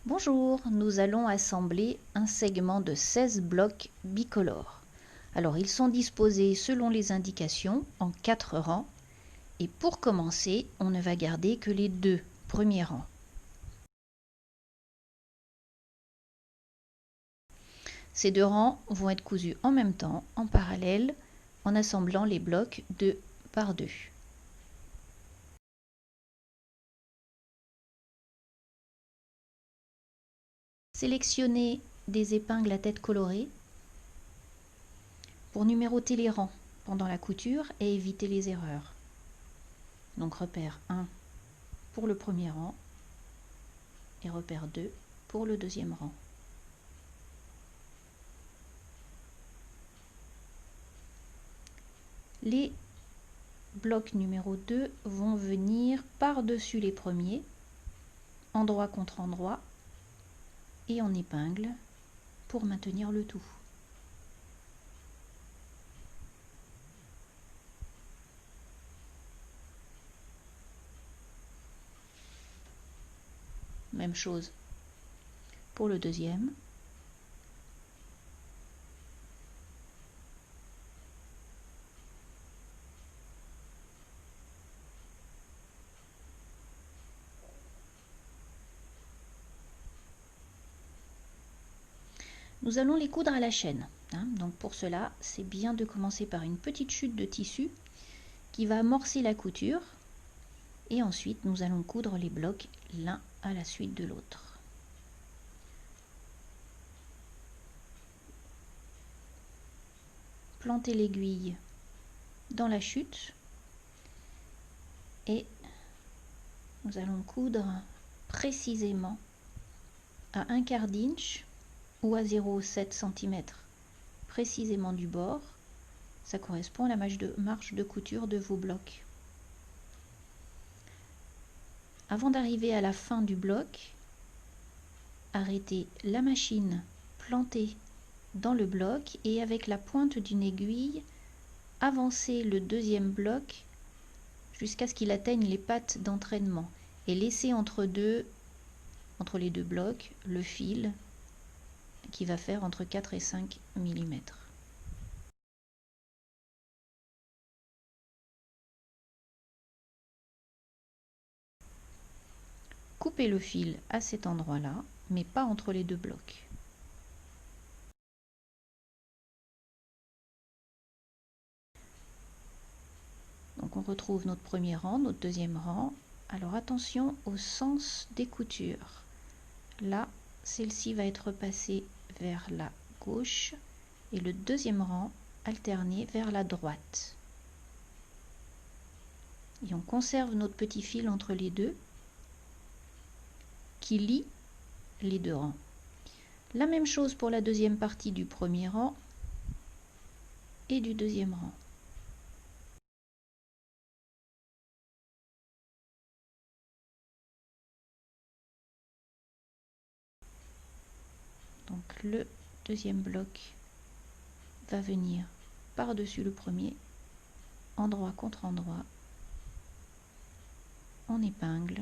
Bonjour, nous allons assembler un segment de 16 blocs bicolores. Alors ils sont disposés selon les indications en 4 rangs et pour commencer on ne va garder que les 2 premiers rangs. Ces 2 rangs vont être cousus en même temps, en parallèle, en assemblant les blocs 2 par 2. Sélectionnez des épingles à tête colorée pour numéroter les rangs pendant la couture et éviter les erreurs. Donc repère 1 pour le premier rang et repère 2 pour le deuxième rang. Les blocs numéro 2 vont venir par-dessus les premiers, endroit contre endroit, et en épingle pour maintenir le tout. Même chose pour le deuxième. Nous allons les coudre à la chaîne. Donc pour cela, c'est bien de commencer par une petite chute de tissu qui va amorcer la couture. Et ensuite, nous allons coudre les blocs l'un à la suite de l'autre. Plantez l'aiguille dans la chute et nous allons coudre précisément à 1/4 d'inch ou à 0,7 cm précisément du bord. Ça correspond à la marge de couture de vos blocs. Avant d'arriver à la fin du bloc, arrêtez la machine plantée dans le bloc et avec la pointe d'une aiguille, avancez le deuxième bloc jusqu'à ce qu'il atteigne les pattes d'entraînement et laissez entre les deux blocs le fil qui va faire entre 4 et 5 mm. Coupez le fil à cet endroit-là, mais pas entre les deux blocs. Donc on retrouve notre premier rang, notre deuxième rang. Alors attention au sens des coutures. Là, celle-ci va être passée vers la gauche et le deuxième rang alterné vers la droite. Et on conserve notre petit fil entre les deux qui lie les deux rangs. La même chose pour la deuxième partie du premier rang et du deuxième rang. Donc le deuxième bloc va venir par-dessus le premier, endroit contre endroit, en épingle.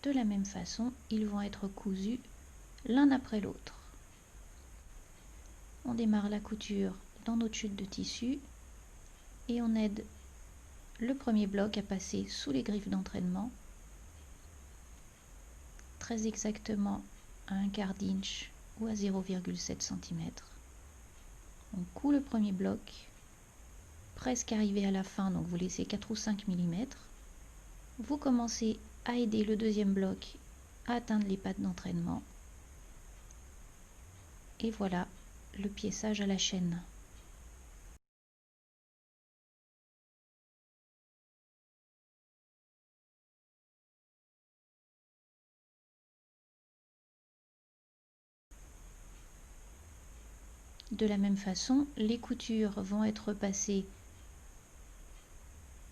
De la même façon, ils vont être cousus l'un après l'autre. On démarre la couture dans notre chute de tissu et on aide le premier bloc à passer sous les griffes d'entraînement, très exactement à 1/4 d'inch ou à 0,7 cm. On coud le premier bloc, presque arrivé à la fin, donc vous laissez 4 ou 5 mm. Vous commencez à aider le deuxième bloc à atteindre les pattes d'entraînement. Et voilà le piéçage à la chaîne. De la même façon, les coutures vont être passées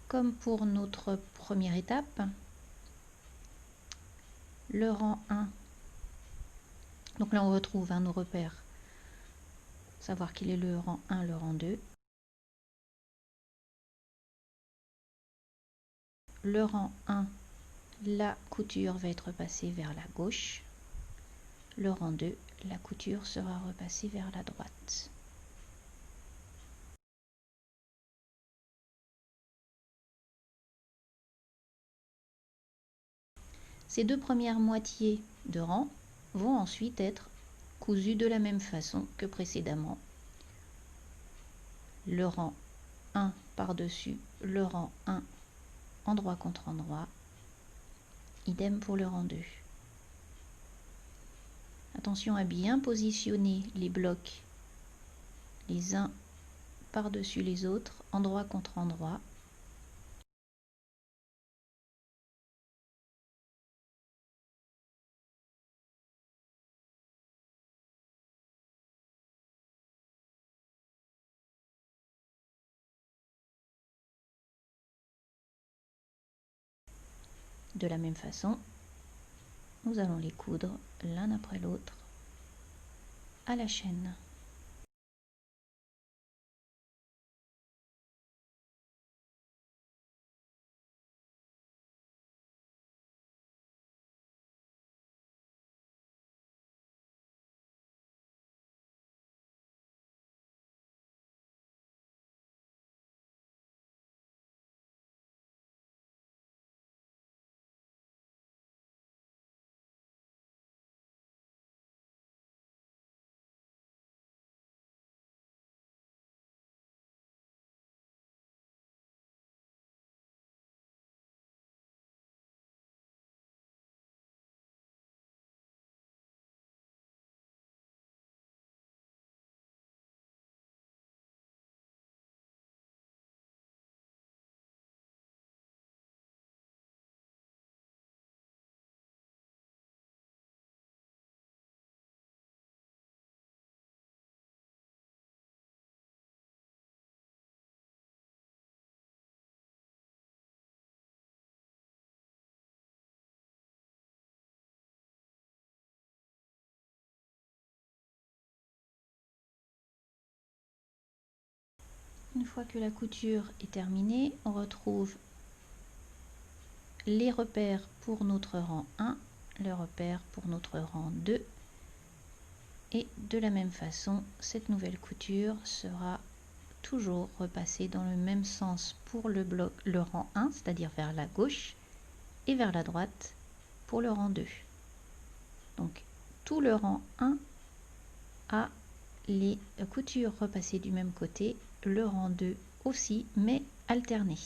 comme pour notre première étape. Le rang 1, donc là on retrouve nos repères, savoir qu'il est le rang 1, le rang 2. Le rang 1, la couture va être passée vers la gauche. Le rang 2, la couture sera repassée vers la droite. Ces deux premières moitiés de rang vont ensuite être cousues de la même façon que précédemment. Le rang 1 par-dessus le rang 1 endroit contre endroit. Idem pour le rang 2. Attention à bien positionner les blocs les uns par-dessus les autres, endroit contre endroit. De la même façon, nous allons les coudre l'un après l'autre à la chaîne. Une fois que la couture est terminée, on retrouve les repères pour notre rang 1, le repère pour notre rang 2. Et de la même façon, cette nouvelle couture sera toujours repassée dans le même sens pour le rang 1, c'est-à-dire vers la gauche, et vers la droite pour le rang 2. Donc tout le rang 1 a les coutures repassées du même côté, le rang 2 aussi, mais alternées.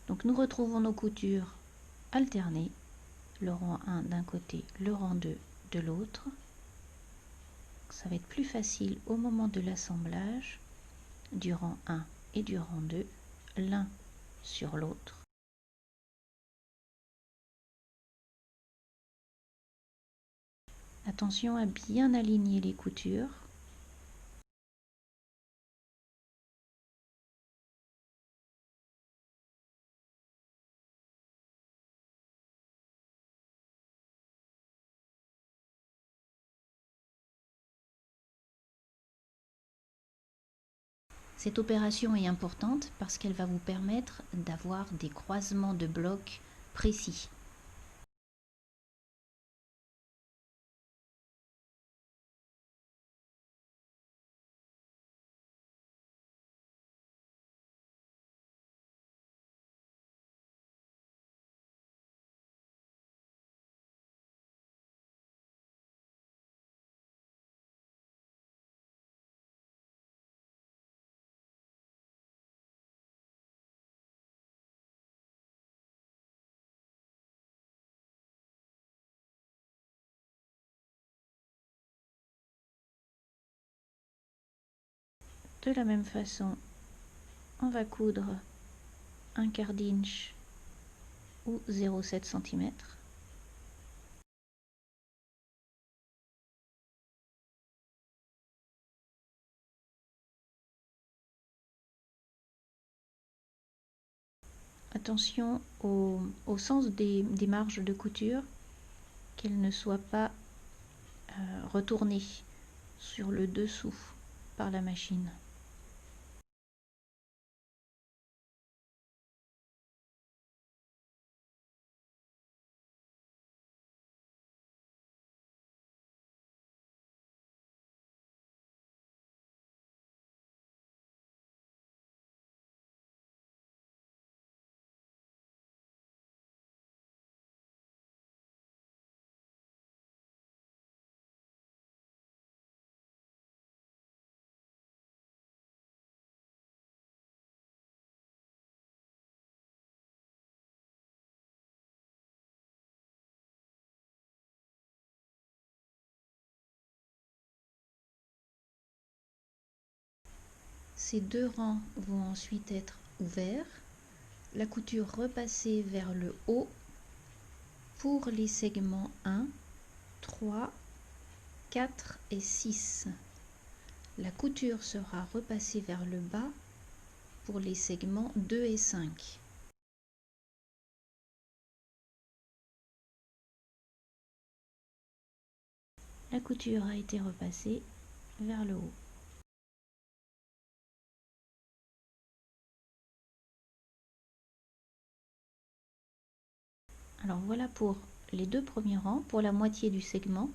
Donc nous retrouvons nos coutures alternées, le rang 1 d'un côté, le rang 2 de l'autre. Ça va être plus facile au moment de l'assemblage du rang 1 et du rang 2, l'un sur l'autre. Attention à bien aligner les coutures. Cette opération est importante parce qu'elle va vous permettre d'avoir des croisements de blocs précis. De la même façon, on va coudre un quart d'inch ou 0,7 cm. Attention au sens des marges de couture, qu'elles ne soient pas retournées sur le dessous par la machine. Ces deux rangs vont ensuite être ouverts, la couture repassée vers le haut pour les segments 1, 3, 4 et 6. La couture sera repassée vers le bas pour les segments 2 et 5. La couture a été repassée vers le haut. Alors voilà pour les deux premiers rangs, pour la moitié du segment.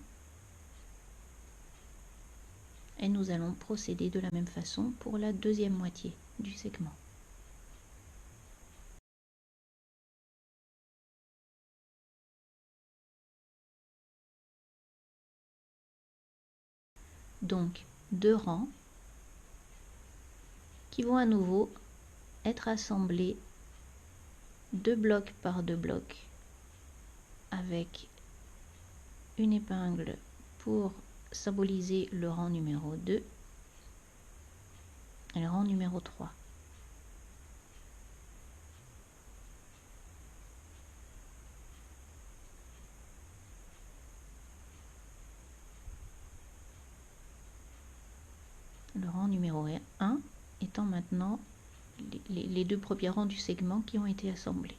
Et nous allons procéder de la même façon pour la deuxième moitié du segment. Donc deux rangs qui vont à nouveau être assemblés 2 blocs par 2 blocs avec une épingle pour symboliser le rang numéro 2 et le rang numéro 3. Le rang numéro 1 étant maintenant les deux premiers rangs du segment qui ont été assemblés.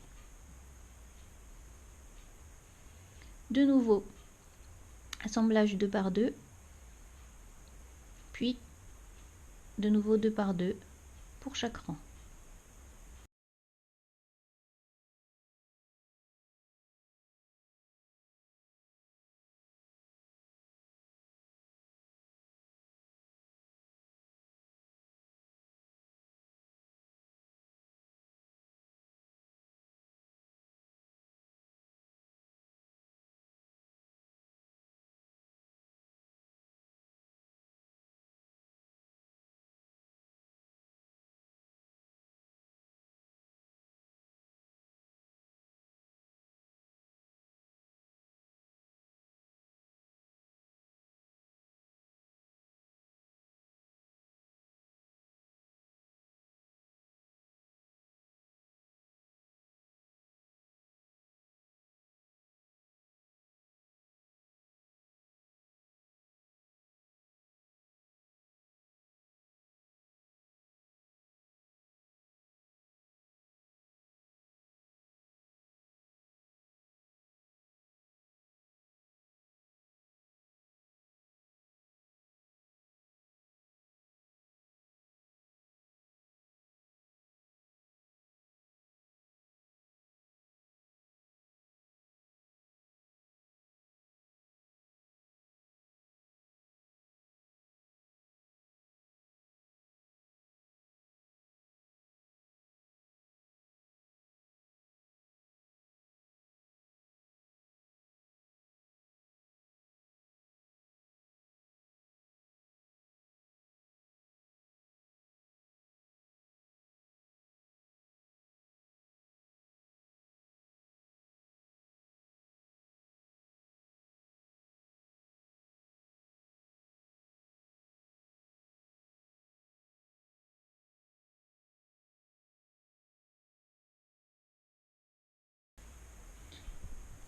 De nouveau, assemblage 2 par 2, puis de nouveau 2 par 2 pour chaque rang.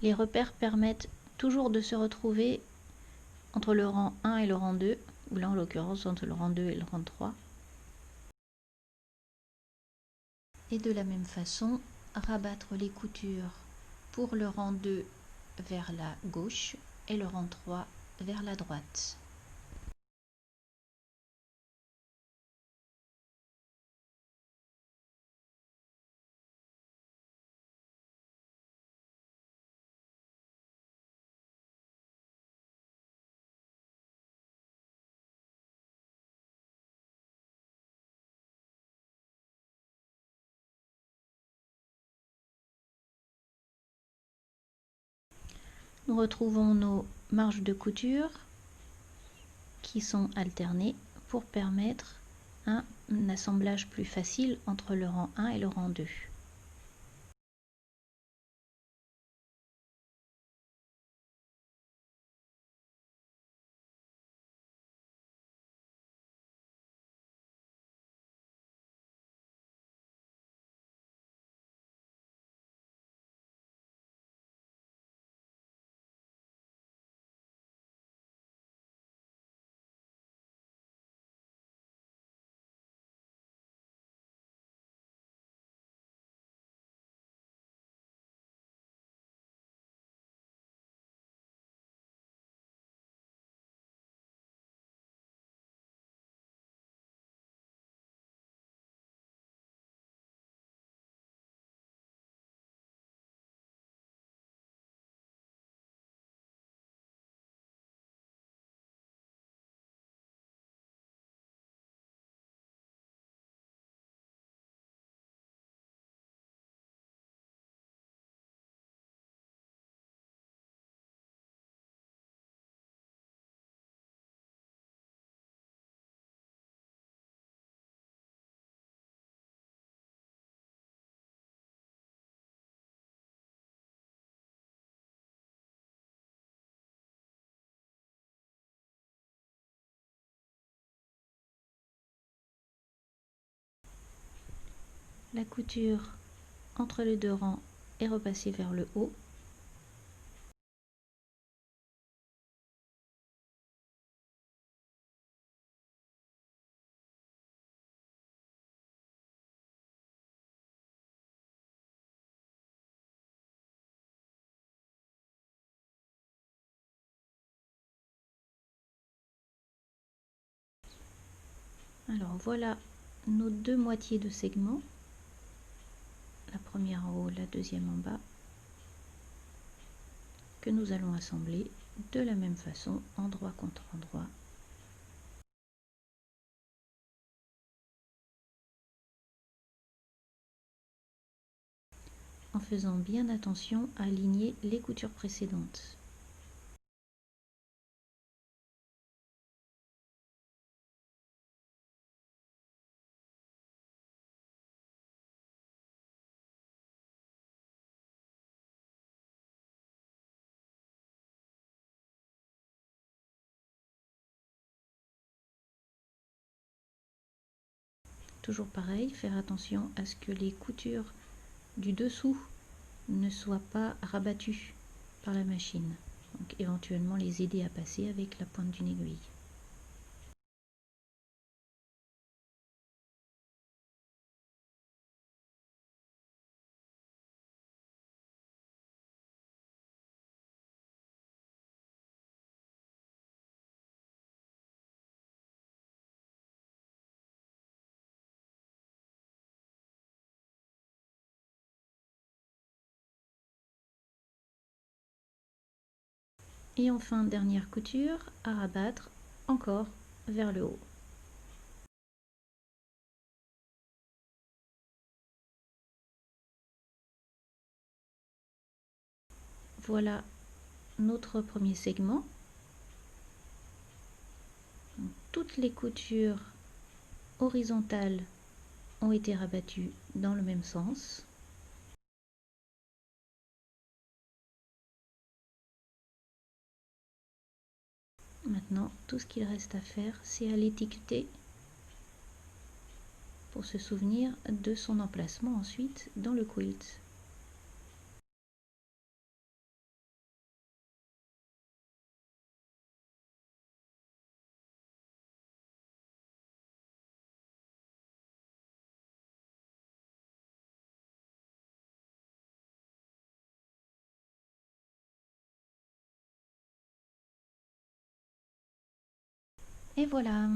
Les repères permettent toujours de se retrouver entre le rang 1 et le rang 2, ou là en l'occurrence entre le rang 2 et le rang 3. Et de la même façon, rabattre les coutures pour le rang 2 vers la gauche et le rang 3 vers la droite. Nous retrouvons nos marges de couture qui sont alternées pour permettre un assemblage plus facile entre le rang 1 et le rang 2. La couture entre les deux rangs est repassée vers le haut. Alors voilà nos deux moitiés de segments, la première en haut, la deuxième en bas, que nous allons assembler de la même façon, endroit contre endroit. En faisant bien attention à aligner les coutures précédentes. Toujours pareil, faire attention à ce que les coutures du dessous ne soient pas rabattues par la machine. Donc éventuellement les aider à passer avec la pointe d'une aiguille. Et enfin, dernière couture à rabattre encore vers le haut. Voilà notre premier segment. Donc, toutes les coutures horizontales ont été rabattues dans le même sens. Maintenant, tout ce qu'il reste à faire, c'est à l'étiqueter pour se souvenir de son emplacement ensuite dans le quilt. Et voilà.